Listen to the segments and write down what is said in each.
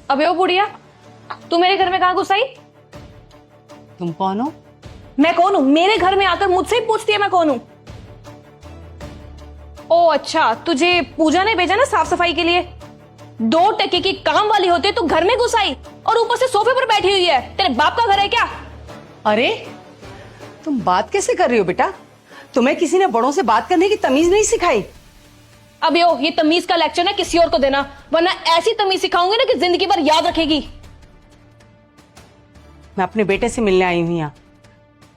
अबे ओ बुढ़िया, तू मेरे घर में कहाँ घुस आई? तुम कौन हो? मैं कौन हूँ? मेरे घर में आकर मुझसे ही पूछती है मैं कौन हूँ? ओ अच्छा, तुझे पूजा ने भेजा ना साफ सफाई के लिए। 2 टके की काम वाली होते तू घर में घुस आई और ऊपर से सोफे पर बैठी हुई है। तेरे बाप का घर है क्या? अरे तुम बात कैसे कर रही हो बेटा? तुम्हें किसी ने बड़ों से बात करने की तमीज नहीं सिखाई? अब ये तमीज का लेक्चर ना किसी और को देना, वरना ऐसी तमीज सिखाऊंगी ना कि जिंदगी भर याद रखेगी। मैं अपने बेटे से मिलने आई हूं यहाँ।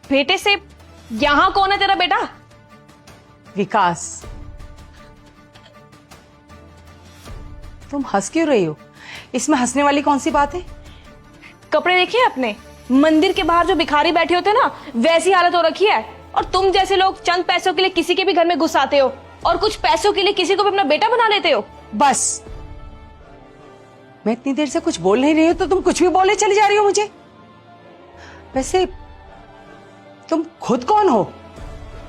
बेटे से? यहां कौन है तेरा बेटा? विकास। तुम हंस क्यों रही हो? इसमें हंसने वाली कौन सी बात है? कपड़े देखिए अपने, मंदिर के बाहर जो भिखारी बैठे होते ना वैसी हालत हो रखी है। और तुम जैसे लोग चंद पैसों के लिए किसी के भी घर में घुस आते हो और कुछ पैसों के लिए किसी को भी अपना बेटा बना लेते हो। बस, मैं इतनी देर से कुछ बोल नहीं रही हूं तो तुम कुछ भी बोले चली जा रही हो मुझे। वैसे तुम खुद कौन हो?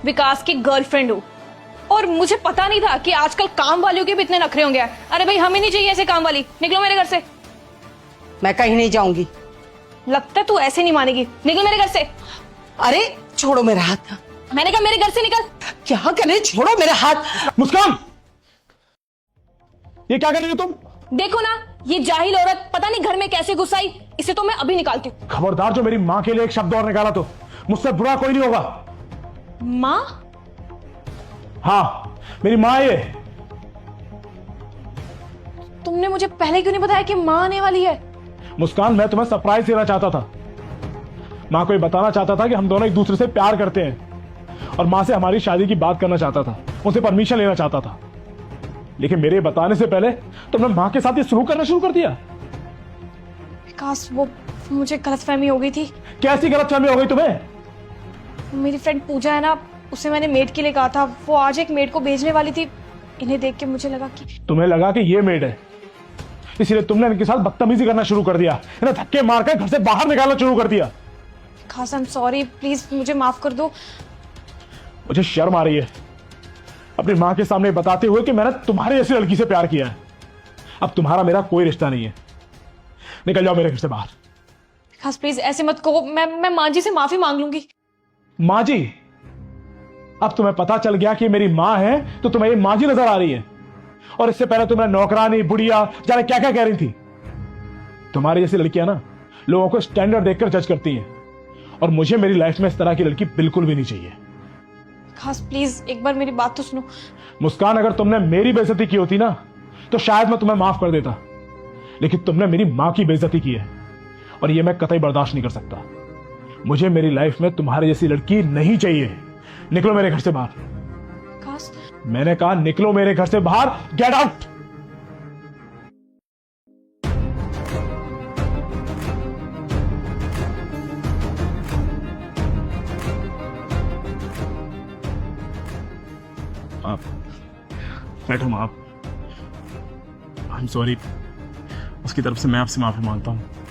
विकास की गर्लफ्रेंड हूँ। और मुझे पता नहीं था कि आजकल काम वालियों के भी इतने नखरे होंगे। अरे भाई, हमें नहीं चाहिए ऐसे काम वाली। निकलो मेरे घर से। मैं कहीं नहीं जाऊंगी। लगता है तू ऐसे नहीं मानेगी। निकल मेरे घर से। अरे छोड़ो मेरा हाथ। मैंने कहा मेरे घर से निकल। क्या करे? छोड़ो मेरा हाथ। मुस्कान, ये क्या कर रही हो तुम? देखो ना, ये जाहिल औरत पता नहीं घर में कैसे घुस आई। इसे तो मैं अभी निकालती हूँ। खबरदार, जो मेरी माँ के लिए एक शब्द और निकाला तो मुझसे बुरा कोई नहीं होगा। माँ? हाँ, मेरी माँ ये। तुमने मुझे पहले क्यों नहीं बताया कि माँ आने वाली है? मुस्कान, मैं तुम्हें सरप्राइज देना चाहता था। माँ को ये बताना चाहता था कि हम दोनों एक दूसरे से प्यार करते हैं और माँ से हमारी शादी की बात करना चाहता था, उनसे परमिशन लेना चाहता था। लेकिन मेरे बताने से पहले तुमने माँ के साथ ये शुरू करना शुरू कर दिया। विकास, वो मुझे गलतफहमी हो गई थी। कैसी गलतफहमी हो गई तुम्हें? मेरी फ्रेंड पूजा है ना, उसे मैंने मेड के लिए कहा था। वो आज एक मेड को भेजने वाली थी। इन्हें देख के मुझे लगा कि तुम्हें लगा कि ये मेड है, इसलिए तुमने इनके साथ बदतमीजी करना शुरू कर दिया, इन्हें धक्के मारकर घर से बाहर निकालना शुरू कर दिया। विकास, आई एम सॉरी, प्लीज मुझे माफ कर दो। मुझे शर्म आ रही है अपनी माँ के सामने बताते हुए कि मैंने तुम्हारे जैसी लड़की से प्यार किया है। अब तुम्हारा मेरा कोई रिश्ता नहीं है। निकल जाओ मेरे घर से बाहर। विकास प्लीज ऐसे मत कहो। मैं माँ जी से माफी मांग लूंगी। माँ जी? अब तुम्हें पता चल गया कि मेरी माँ है तो तुम्हें ये माँ जी नजर आ रही है, और इससे पहले तुम्हें नौकरानी, बुढ़िया, जाने क्या क्या कह रही थी। तुम्हारी जैसी लड़कियां ना लोगों को स्टैंडर्ड देखकर जज करती हैं, और मुझे मेरी लाइफ में इस तरह की लड़की बिल्कुल भी नहीं चाहिए। विकास प्लीज एक बार मेरी बात तो सुनो। मुस्कान, अगर तुमने मेरी बेइज्जती की होती ना तो शायद मैं तुम्हें माफ कर देता, लेकिन तुमने मेरी माँ की बेइज्जती की है और यह मैं कतई बर्दाश्त नहीं कर सकता। मुझे मेरी लाइफ में तुम्हारी जैसी लड़की नहीं चाहिए। निकलो मेरे घर से बाहर। विकास, मैंने कहा निकलो मेरे घर से बाहर। Get out. आप बैठो। आप, आई एम सॉरी। उसकी तरफ से मैं आपसे माफी मांगता हूं।